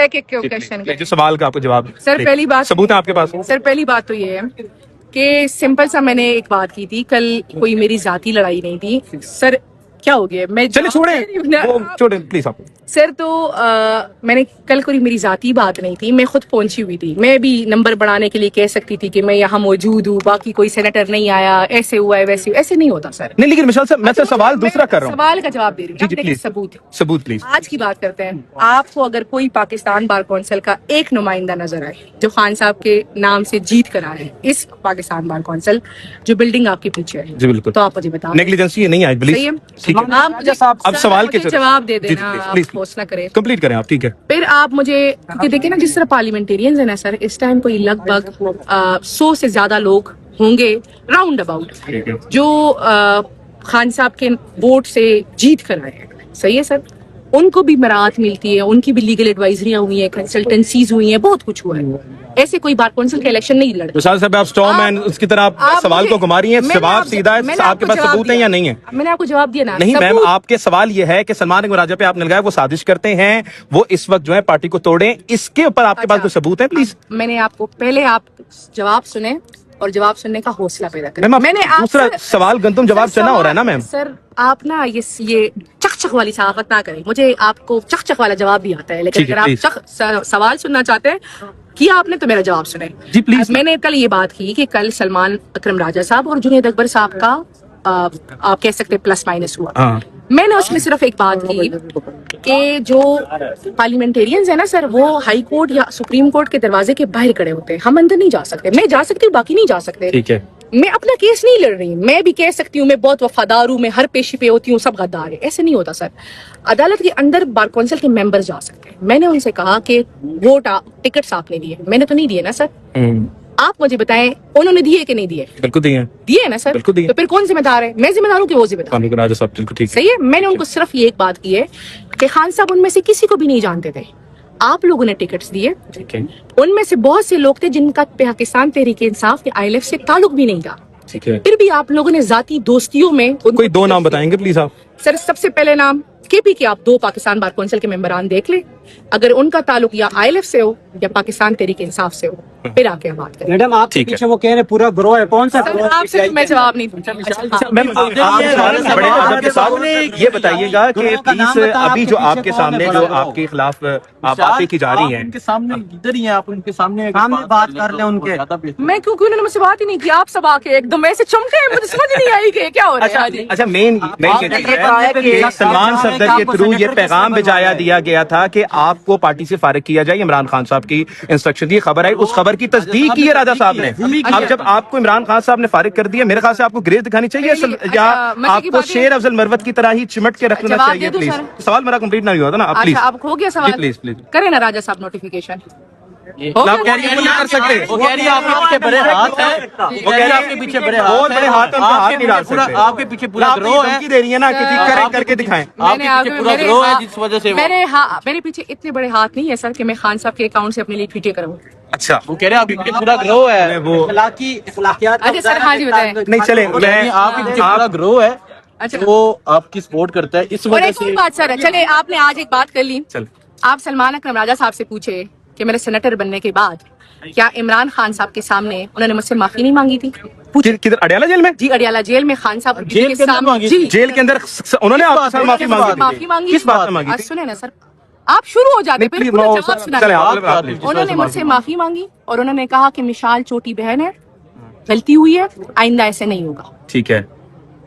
ایک ایک کوشچن جو سوال کا آپ کو جواب سر پہلی بات ثبوت ہے آپ کے پاس؟ سر پہلی بات تو یہ ہے کہ سمپل سا میں نے ایک بات کی تھی کل، کوئی میری ذاتی لڑائی نہیں تھی سر. کیا ہو گیا میں چلے چھوڑیں پلیز آپ. سر تو میں نے کل کوئی میری ذاتی بات نہیں تھی، میں خود پہنچی ہوئی تھی. میں بھی نمبر بڑھانے کے لیے کہہ سکتی تھی کہ میں یہاں موجود ہوں، باقی کوئی سینیٹر نہیں آیا، ایسے ہوا ہے ویسے، ایسے نہیں ہوتا سر. نہیں لیکن مثال صاحب میں سوال دوسرا کر رہا ہوں. سوال کا جواب دے رہی ہوں. جی پلیز ثبوت پلیز. آج کی بات کرتے ہیں. آپ کو اگر کوئی پاکستان بار کونسل کا ایک نمائندہ نظر آئے جو خان صاحب کے نام سے جیت کر آئے اس پاکستان بار کونسل جو بلڈنگ آپ کے پیچھے ہے، جی بالکل، تو آپ مجھے بتائیں. نیگلیجنسی نہیں آئی پلیز. صحیح ہے، آپ سوال کے جواب دے دینا، آپ فورس نہ کریں. کمپلیٹ کریں آپ. ٹھیک ہے. پھر آپ مجھے کیونکہ دیکھیں نا جس طرح پارلیمنٹیرینز ہیں نا سر، اس ٹائم کوئی لگ بھگ 100 سے زیادہ لوگ ہوں گے راؤنڈ اباؤٹ جو خان صاحب کے ووٹ سے جیت کر آئے ہیں. صحیح ہے سر، ان کو بھی مراعات ملتی ہے، ان کی بھی لیگل ایڈوائزریاں ہوئی ہیں، کنسلٹنسیز ہوئی ہیں، بہت کچھ ہوا ہے. ایسے کوئی بار کونسل کا الیکشن نہیں لڑتا. مثال صاحب آپ اسٹار مین اس کی طرح سوال کو گھما رہی ہیں. جواب سیدھا ہے. آپ کے پاس ثبوت ہے یا نہیں ہے؟ میں نے آپ کو جواب دیا نا. نہیں میم، آپ کے سوال یہ ہے کہ سلمان اکرم راجہ پہ آپ نے لگایا وہ سازش کرتے ہیں، وہ اس وقت جو ہے پارٹی کو توڑیں، اس کے اوپر آپ کے پاس کوئی ثبوت ہے پلیز؟ میں نے آپ کو پہلے آپ جواب سنیں اور جواب سننے کا حوصلہ پیدا کریں. میں نے دوسرا سوال گندم جواب چنا ہو رہا ہے نا میم. سر آپ نا یہ چک چک والی صحافت نہ کریں. مجھے آپ کو چک چک والا جواب بھی آتا ہے، لیکن اگر آپ سوال سننا چاہتے ہیں کیا آپ نے تو میرا جواب سنیں جی پلیز. میں نے کل یہ بات کی کہ کل سلمان اکرم راجہ صاحب اور جنید اکبر صاحب کا آپ کہہ سکتے پلس مائنس ہوا. میں نے اس میں صرف ایک بات کی کہ جو پارلیمنٹیرینز ہیں نا سر، وہ ہائی کورٹ یا سپریم کورٹ کے دروازے کے باہر کھڑے ہوتے ہیں. ہم اندر نہیں جا سکتے. میں جا سکتی ہوں، باقی نہیں جا سکتے. ٹھیک ہے. میں اپنا کیس نہیں لڑ رہی. میں بھی کہہ سکتی ہوں میں بہت وفادار ہوں، میں ہر پیشی پہ ہوتی ہوں، سب غدار ہے. ایسے نہیں ہوتا سر. عدالت کے اندر بار کونسل کے ممبر جا سکتے ہیں. میں نے ان سے کہا کہ ووٹ ٹکٹس آپ نے دیے، میں نے تو نہیں دیے نا سر. آپ مجھے بتائیں انہوں نے دیے کہ نہیں دیے؟ بالکل دیے نا سر. تو پھر کون ذمہ دار ہے؟ میں ذمہ دار ہوں کہ وہ ذمہ دار؟ صحیح ہے. میں نے ان کو صرف یہ ایک بات کی ہے کہ خان صاحب ان میں سے کسی کو بھی نہیں جانتے تھے. آپ لوگوں نے ٹکٹس دیے. ان میں سے بہت سے لوگ تھے جن کا پاکستان تحریک انصاف کے ILF سے تعلق بھی نہیں تھا. پھر بھی آپ لوگوں نے ذاتی دوستیوں میں کوئی 2 نام بتائیں گے پلیز آپ؟ سر سب سے پہلے نام KP کے آپ 2 پاکستان بار کونسل کے ممبران دیکھ لیں. اگر ان کا تعلق یا ILF سے ہو یا پاکستان تحریک انصاف سے ہو پھر آ کے ہم بات کریں. میڈم آپ کے پیچھے وہ کہہ رہے پورا گروہ ہے، کون سا گروہ؟ آپ سے میں جواب نہیں دوں. یہ بتائیے گا کہ پلیز ابھی جو آپ کے سامنے جو آپ کے خلاف باتیں کی جا رہی ہیں، ان کے سامنے ادھر ہی ہیں، آپ ان کے سامنے بات کر لیں ان کے. میں کیونکہ انہوں نے مجھ سے بات ہی نہیں کی. آپ سب آ کے ایک دم ایسے چمکے، مجھے سمجھ نہیں آئی کہ کیا ہو رہا ہے. اچھا مین سلمان صفدر کے تھرو یہ پیغام بھیجایا دیا گیا تھا کہ آپ کو پارٹی سے فارغ کیا جائے. عمران خان صاحب کی انسٹرکشن دی، خبر ہے، اس خبر کی تصدیق کی ہے راجہ صاحب نے. اب جب آپ کو عمران خان صاحب نے فارغ کر دیا، میرے خیال سے آپ کو گریز دکھانی چاہیے یا آپ کو شیر افضل مروت کی طرح ہی چمٹ کے رکھنا چاہیے. پلیز سوال میرا کمپلیٹ نہ ہوا تھا نا. پلیز آپ ہو گیا سوال، پلیز کریں نا راجہ صاحب نوٹیفیکیشن. آپ کہہ رہی ہیں نہیں کر سکتے. وہ کہہ رہی ہے آپ کے پیچھے بڑے ہاتھ ہیں، وہ کہہ رہی ہے آپ کے پیچھے بڑے بہت بڑے ہاتھ ہیں، ہاتھ نہیں ڈال سکتے. آپ کے پیچھے پورا گروہ ہے. دے رہی ہے نا کہ کریں کر کے دکھائیں. آپ کے پیچھے پورا گروہ ہے جس وجہ سے میرے پیچھے اتنے بڑے ہاتھ نہیں ہے سر کہ میں خان صاحب کے اکاؤنٹ سے اپنے لیے ٹویٹیں کروں. اچھا وہ کہہ رہے ہیں آپ کے پیچھے پورا گروہ ہے، وہ اخلاقیات. اچھا سر ہاں جی بتائیں. نہیں چلیں، آپ کے پیچھے پورا گروہ ہے وہ آپ کی سپورٹ کرتا ہے اس اور وجہ ایک اور سے. بات سر، چلے آپ نے آج ایک بات کر لی. آپ سلمان اکرم راجہ صاحب سے پوچھے کہ میرے سینیٹر بننے کے بعد کیا عمران خان صاحب کے سامنے انہوں نے مجھ سے معافی نہیں مانگی تھی؟ کدھر اڈیالہ جیل میں؟ جی اڈیالہ جیل میں خان صاحب جیل کے اندر مانگی؟ جی جیل کے اندر انہوں نے آپ سے معافی مانگی؟ کس بات میں مانگی تھی؟ سنیں نا سر، آپ شروع ہو جاتے پھر جواب سنا. انہوں نے مجھ سے معافی مانگی اور انہوں نے کہا کہ مشال چھوٹی بہن ہے، غلطی ہوئی ہے، آئندہ ایسے نہیں ہوگا. ٹھیک ہے.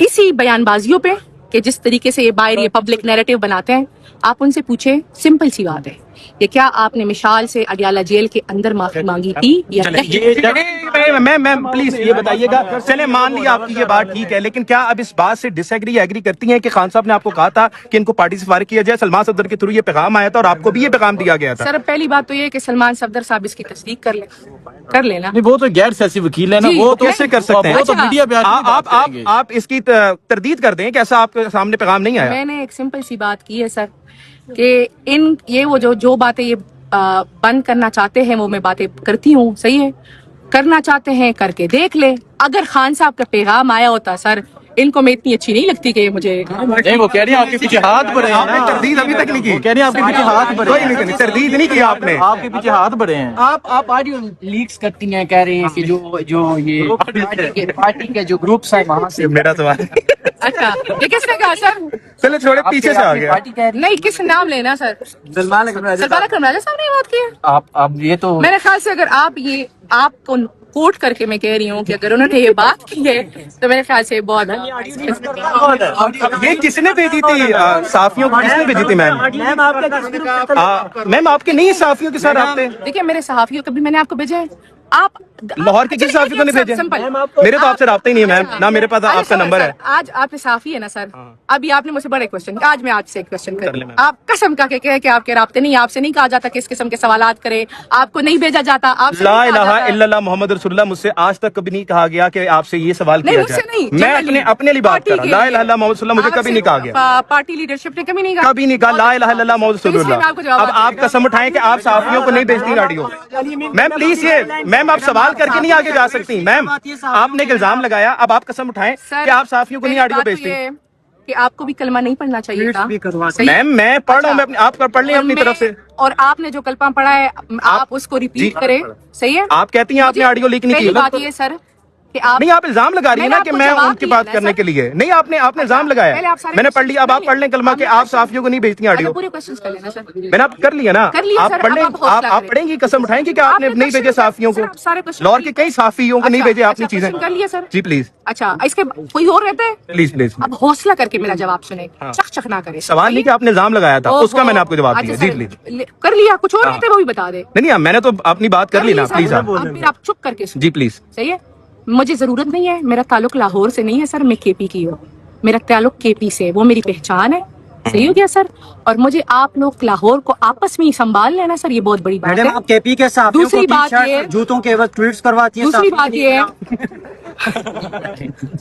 اسی بیان بازیوں پہ کہ جس طریقے سے یہ باہر یہ پبلک نیریٹو بناتے ہیں، آپ ان سے پوچھیں، سمپل سی بات ہے کہ کیا آپ نے مشال سے اڈیالہ جیل کے اندر معافی مانگی تھی یا نہیں؟ میم پلیز یہ بتائیے گا. چلے مان لیا آپ کی یہ بات ٹھیک ہے، لیکن کیا اب اس بات سے ڈس ایگری کرتی ہیں کہ خان صاحب نے آپ کو کہا تھا کہ ان کو پارٹی سے فارغ کیا جائے؟ سلمان صفدر کے تھرو یہ پیغام آیا تھا اور آپ کو بھی یہ پیغام دیا گیا تھا. سر پہلی بات تو یہ کہ سلمان صفدر صاحب اس کی تصدیق کر لینا. نہیں وہ تو غیر سیاسی وکیل ہے نا، وہ تو کیسے کر سکتے ہیں؟ وہ تو میڈیا پہ آپ اس کی تردید کر دیں کہ ایسا آپ کے سامنے پیغام نہیں آیا. میں نے ایک سمپل سی بات کی ہے سر کہ یہ وہ جو باتیں یہ بند کرنا چاہتے ہیں وہ میں باتیں کرتی ہوں. صحیح ہے، کرنا چاہتے ہیں کر کے دیکھ لے. اگر خان صاحب کا پیغام آیا ہوتا سر इनको मैं इतनी अच्छी नहीं लगती कि मुझे नहीं, वो कह रही है आपके पीछे हाथ बढ़े हैं आपने ना। तरदीद अभी तक नहीं की। वो कह रही है आपके पीछे हाथ बढ़े कोई हैं। नहीं, तरदीद नहीं किया आपने। आपके पीछे हाथ बढ़े हैं। आप ऑडियो लीक्स करती हैं, कह रहे हैं कि जो ये पार्टी के जो ग्रुप्स हैं वहाँ से मेरा सवाल अच्छा ये किसने कहा सर? चलो छोड़े, पीछे से आ गया। पार्टी कह रही नहीं किस नाम लेना सर? सलमान सरबाला करमराजा साहब ने बात की है। आप ये तो मेरे ख्याल से अगर आपको कोट करके मैं कह रही हूँ कि अगर उन्होंने ये बात की है तो मेरे ख्याल से बहुत ये किसने भेजी थी? साफियों को किसने भेजी थी मैम? मैम आपके नहीं साफियों के साथ राब्ते? देखिए मेरे सहाफियों कभी मैंने आपको भेजा है? आप लाहौर के किस साफी को नहीं भेजे? सिंपल। मेरे तो आपसे राब्ता ही नहीं है मैम, ना मेरे पास आपका नंबर है। आज आपने साफी है ना सर, अभी आपने मुझसे बड़े क्वेश्चन, आज मैं आपसे एक क्वेश्चन कर ले कर मैम। आप कसम का के कहे कि आपके राब्ते नहीं, आपसे नहीं कहा जाता किस किस्म के सवालात करे, आपको नहीं भेजा जाता, आपसे ला नहीं कहा इलाहा जाता। इल्लल्लाह मुहम्मद रसूलुल्लाह मुझसे आज तक कभी नहीं कहा गया कि आपसे ये सवाल नहीं किया मुझसे जाए। नहीं, मैं generally, अपने लिए बात पार्टी कर रहा हूँ। के ला लिए। इलाहा इल्लल्लाह मुहम्मद रसूलुल्लाह मुझे कभी नहीं कहा गया, पार्टी लीडरशिप ने कभी नहीं कहा, कभी नहीं कहा ला इलाहा इल्लल्लाह मुहम्मद तो इसलिए मैं आपको रसूलुल्लाह। जवाब अब आप कसम उठाएं कि आप साफियों को नहीं भेजती गाड़ियों। मैम प्लीज ये मैम आप सवाल करके नहीं आगे जा सकती। मैम आपने एक इल्जाम लगाया, अब आप कसम उठाएं कि आप साफियों को नहीं आड़ियों भेजती। कि आपको भी कलमा नहीं पढ़ना चाहिए था। सही? मैम मैं पढ़ रहा हूँ, मैं आप पढ़ लें और अपनी मैं- तरफ से। और आपने जो कलमा पढ़ा है आप उसको जी। रिपीट करें, सही है? आप कहती हैं आपने ऑडियो लीक नहीं पहली की। बात ये सर कि आप नहीं आप इल्जाम लगा रही है मैंने ना कि आपको मैं जवाब उनकी दिया बात ना, करने सर। के लिए नहीं। आपने इल्जाम पहले लगाया, आप सारे मैंने पढ़ लिया। अब आप questions पढ़ लें कलमा कि आप साफियों को नहीं भेजती ऑडियो। पूरे क्वेश्चंस कर लेना सर। मैंने आप कर लिया ना, कर लिया आप सर, पढ़ लें, अब आप हौसला आप करें। पढ़ेंगी, कसम उठाएंगी कि आपने आपने नहीं भेजे question- साफियों सर, को। आप सारे question लाहौर के कई साफियों को नहीं अच्छा, भेजे आपने अच्छा, चीजें। question कर लिया सर। जी प्लीज अच्छा इसके कोई और रहता है? Please please. अब हौसला करके मेरा जवाब सुने, हाँ। चक ना करे। सवाल नहीं कि आपने इल्जाम लगाया था, उसका मैंने आपको जवाब दिया। अच्छा, जी सर, प्लीज। कर लिया, कुछ और रहते वो भी बता दे। नहीं नहीं मैंने तो अपनी बात कर ली ना, सर, प्लीज आप। अब फिर आप चुप करके सुनो। जी प्लीज। सही है, मुझे जरूरत नहीं है, मेरा ताल्लुक लाहौर से नहीं है सर, मैं केपी की हूँ, मेरा ताल्लुक केपी से, वो मेरी पहचान है। सही हो गया सर? और मुझे आप लोग लाहौर को आपस में ही संभाल लेना सर, ये बहुत बड़ी बात मैडम है। आप केपी के साथ दूसरी बात ये- जूतों के बस ट्वीट्स करवाती हैं। दूसरी बात ये है,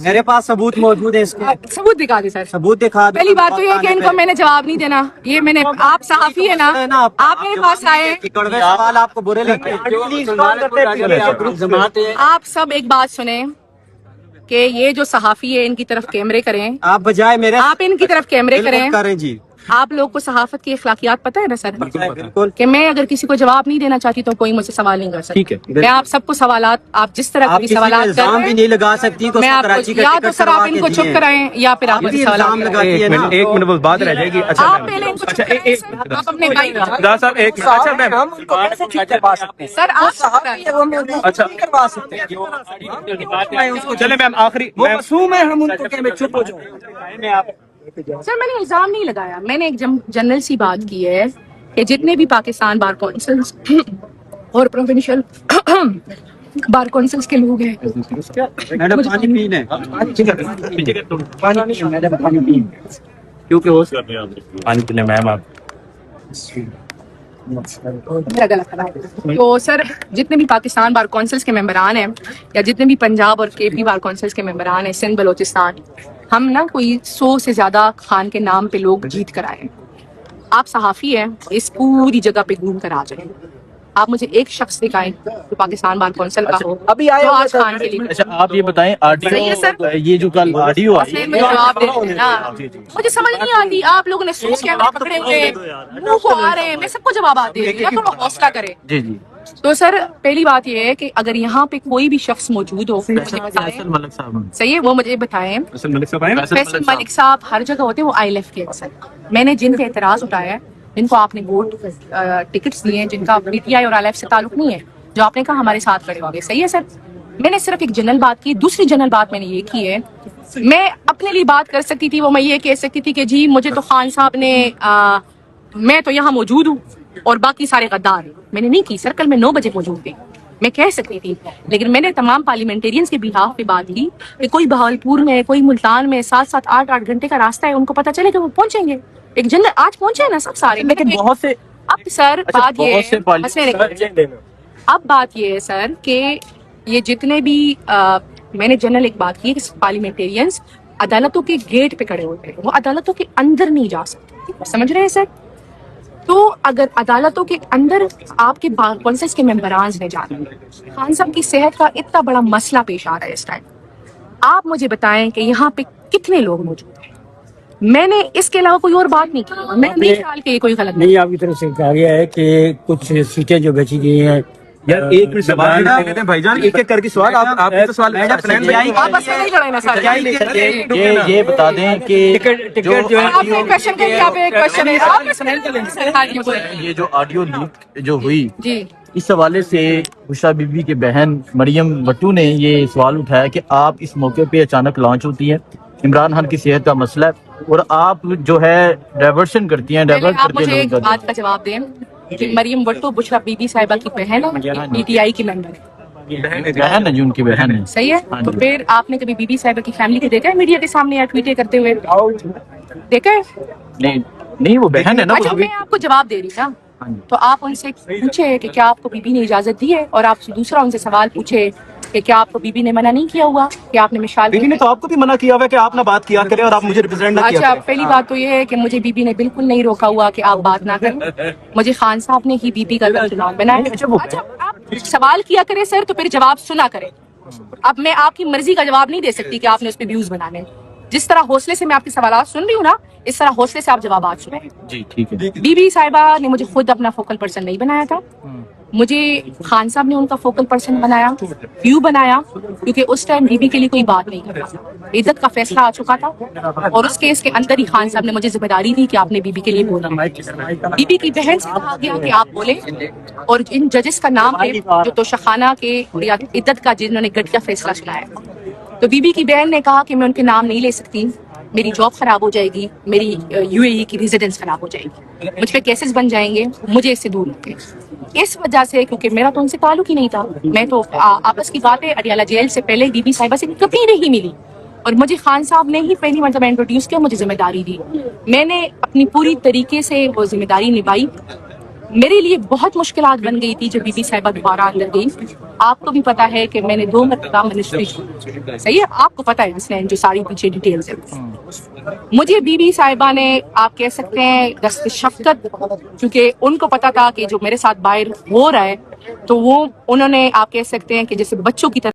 मेरे पास सबूत मौजूद है इसके, सबूत दिखा दे सर। सबूत दिखा दो। पहली बात तो ये है कि इनको मैंने जवाब नहीं देना, ये मैंने, आप सहाफी है ना, आप मेरे पास आए, कड़वे सवाल आपको बुरे लगते हैं। आप सब एक बात सुने कि ये जो सहाफी है इनकी तरफ कैमरे करें, आप बजाय मेरे आप इनकी तरफ कैमरे बिल्कुल करें। करें जी, आप लोग को सहाफत की अखलाकियात पता है ना सर? बिल्कुल। कि मैं अगर किसी को जवाब नहीं देना चाहती तो कोई मुझसे सवाल नहीं कर सकता। ठीक है। मैं आप सबको सवालात, आप जिस तरह आप के भी किसी पे सवालात कर इल्जाम रहे भी हैं, नहीं लगा सकती तो मैं उसको आपको कराची का या टिकट तो सर करवा आप के इनको चुप दिए। कराएं या फिर आप मुझे ये सवाल इल्जाम लगा- एक मिनट, एक मिनट वो बात रह जाएगी। अच्छा आप मैम। पहले इनको अच्छा चुप कराएं एक सर, आप अपने भाई रजा साहब एक मिनट। अच्छा मैम हम उनको कैसे चुप करवा सकते हैं? सर आप चुप कराएं। अच्छा करवा सकते हैं। मैं उसको चले मैम आखिरी वो मैम मासूम है, हम उनको क्या मैं चुप हो जाऊं? सर मैंने इल्जाम नहीं लगाया, मैंने एक जनरल सी बात की है कि जितने भी पाकिस्तान बार काउंसिल्स और प्रोविंशियल बार काउंसिल्स के लोग हैं, मैडम पानी पीने पानी पीने मैडम पानी पीने क्योंकि वो पानी पीने मैम आप मेरा गला खराब है। तो सर जितने भी पाकिस्तान बार काउंसिल्स के मेंबरान हैं या जितने भी पंजाब और केपी बार काउंसिल्स के मेंबरान हैं, सिंध बलोचिस्तान, हम ना कोई 100 से ज्यादा खान के नाम पे लोग जीत कर आए हैं। आप सहाफी हैं, इस पूरी जगह पे घूम कर आ जाए, आप मुझे एक शख्स दिखाएं जो पाकिस्तान बार काउंसिल का हो अभी आए जो हुए आज सर। खान के लिए। अच्छा आप ये बताएं सही है सर। ऑडियो, ये जो कल ऑडियो आई नहीं, मुझे जवाब दे रहे हैं ना। मुझे समझ नहीं आती, आप लोगों ने सोच के हमें पकड़े हुए मुंह को आ रहे हैं, मैं सबको जवाब दे रही हूँ, थोड़ा हौसला करें। जी जी तो सर पहली बात ये है कि अगर यहाँ पे कोई भी शख्स मौजूद हो, मुझे बताएं। फैसल मलिक साहब सही है, वो मुझे बताएं। फैसल मलिक साहब आए ना? फैसल मलिक साहब हर जगह होते हैं, वो ILF के अक्सर। मैंने जिन पे एतराज उठाया है, जिनको आपने वोट टिकट्स दिए हैं, जिनका PTI और ILF से ताल्लुक नहीं है, जो आपने कहा हमारे साथ खड़े होंगे, सही है सर। मैंने सिर्फ एक जनरल बात की, दूसरी जनरल बात मैंने ये की है, मैं अपने लिए बात कर सकती थी, वो मैं ये कह सकती थी कि जी मुझे तो खान साहब ने मैं तो यहाँ मौजूद हूँ और बाकी सारे गद्दार हैं। मैंने नहीं की सर, कल मैं 9 बजे मौजूद थी, मैं कह सकती थी, लेकिन मैंने तमाम पार्लियामेंटेरियंस के बिहाफ पे बात की कि कोई बहावलपुर में, कोई मुल्तान में 7-7 8-8 घंटे का रास्ता है, उनको पता चले कि वो पहुंचेंगे। एक जनरल आज पहुंचे हैं ना सब सारे, लेकिन बहुत से अब सर अच्छा, बात ये बहुत से है, अब बात ये है सर कि ये जितने भी मैंने जनरल एक बात की कि पार्लियामेंटेरियंस अदालतों के गेट पे खड़े होते हैं, वो अदालतों के अंदर नहीं जा सकते, समझ रहे हैं सर? तो अगर अदालतों के अंदर आपके बार काउंसिल्स के मेंबरान ने जाना, खान साहब की सेहत का इतना बड़ा मसला पेश आ रहा है इस टाइम, आप मुझे बताएं कि यहाँ पे कितने लोग मौजूद हैं। मैंने इसके अलावा कोई और बात नहीं की। मैं नहीं ख्याल कि ये कोई गलत नहीं, आपकी तरफ से कहा गया है कि कुछ सीटें जो बची गई हैं, यार एक मिनट सवाल देते हैं भाईजान, एक एक करके सवाल आप तो सवाल आपस में नहीं लड़ाना सर। ये बता दें कि टिकट जो है आपने एक क्वेश्चन किया, आप एक क्वेश्चन है, आप सर हाँ जी बोलिए। ये जो ऑडियो लीक जो हुई जी इस हवाले से बुशरा बीबी के बहन मरियम वट्टू ने ये सवाल उठाया कि आप इस मौके पे अचानक लॉन्च होती हैं, इमरान खान की सेहत का मसला है और आप जो है डाइवर्शन करती हैं, पहले डाइवर्ट आप करके मुझे एक लोगों बात का जवाब दें कि मरियम वट्टू बुशरा बीबी साहिबा की बहन है, पीटीआई की मेंबर है, बहन है जो उनकी बहन है। सही है। हाँ तो जी। फिर आपने कभी बीबी साहिबा की फैमिली को देखा है मीडिया के सामने या ट्वीट करते हुए? देखा है? नहीं नहीं वो बहन है ना अच्छा वो मैं आपको जवाब दे रही ना, तो आप उनसे पूछे कि क्या आपको बीबी ने इजाजत दी है, और आप दूसरा उनसे सवाल पूछे कि क्या आपको बीबी ने मना नहीं किया हुआ कि आपने मिसाल बीबी ने तो आपको भी मना किया हुआ है कि आप ना बात किया करें और आप मुझे रिप्रेजेंट ना किया अच्छा करें। पहली बात तो ये है कि मुझे बीबी ने बिल्कुल नहीं रोका हुआ कि आप बात ना करें, मुझे खान साहब ने ही बीबी का चुनाव बनाया। अच्छा आप सवाल किया करें सर, तो फिर जवाब सुना करें। अब मैं आपकी मर्जी का जवाब नहीं दे सकती कि आपने उस पर व्यूज बनाने। जिस तरह हौसले से मैं आपके सवाल सुन रही हूँ ना, इस तरह हौसले से आप जवाब सुने। जी ठीक है। बीबी साहिबा ने मुझे खुद अपना फोकल पर्सन नहीं बनाया था, मुझे खान साहब ने उनका फोकल पर्सन बनाया। क्यों बनाया? क्योंकि उस टाइम बीबी के लिए कोई बात नहीं कर रहा था, इज्जत का फैसला आ चुका था, और उस केस के अंदर ही खान साहब ने मुझे जिम्मेदारी दी कि आपने बीबी के लिए बोला। बीबी की बहन से कहा गया कि आप बोले, और इन जजेस का नाम है जो तोशाखाना के या इद्दत का जिन्होंने घटिया फैसला सुनाया। तो बीबी की बहन ने कहा कि मैं उनके नाम नहीं ले सकती, मेरी जॉब खराब हो जाएगी, मेरी यूएई की रेजिडेंस खराब हो जाएगी, मुझ पे केसेस बन जाएंगे, मुझे इससे दूर रखें। इस वजह से, क्योंकि मेरा तो उनसे ताल्लुक ही नहीं था, मैं तो आपस की बात है अडियाला जेल से पहले बीबी साहिबा से कभी नहीं मिली, और मुझे खान साहब ने ही पहली मरतबा इंट्रोड्यूस किया, मुझे जिम्मेदारी दी, मैंने अपनी पूरी तरीके से वो जिम्मेदारी निभाई। मेरे लिए बहुत मुश्किलात बन गई थी जब बीबी साहिबा दोबारा अंदर गई। आपको भी पता है कि मैंने 2 मरतबा मिनिस्ट्री, सही है, आपको पता है इसलिए जो सारी पीछे डिटेल्स है। मुझे बीबी साहिबा ने, आप कह सकते हैं, दस्त शफकत, क्योंकि उनको पता था कि जो मेरे साथ बाहर हो रहा है, तो वो उन्होंने, आप कह सकते हैं कि जैसे बच्चों की तरह